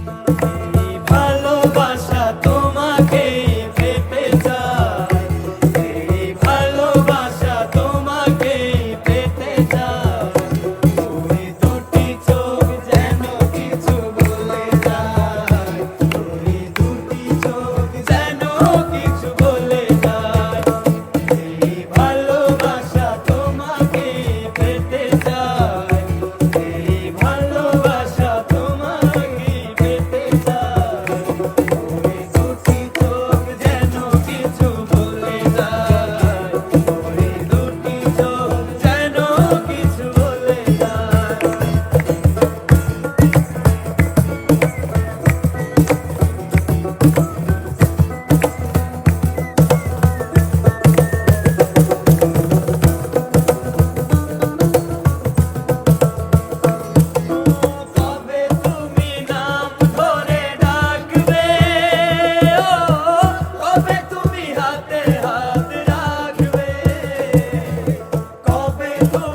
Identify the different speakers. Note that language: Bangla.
Speaker 1: এই ভালোবাসা তোমাকে পেতে চায়, এই ভালোবাসা তোমাকে পেতে চায়। ওই দুটি চোখ যেন কিছু বলে যায়, ওই দুটি চোখ যেন কিছু বলে যায়। এই ভালোবাসা তোমাকে পেতে চায়, এই ভালোবাসা তোমাকে পেতে চায়। ওই দুটি চোখ যেন কিছু বলে যায়, ওই দুটি চোখ যেন কিছু বলে যায়। কবে তুমি নাম ধরে ডাকবে, ও কবে তুমি হাতে হাত রাখবে, কবে তুমি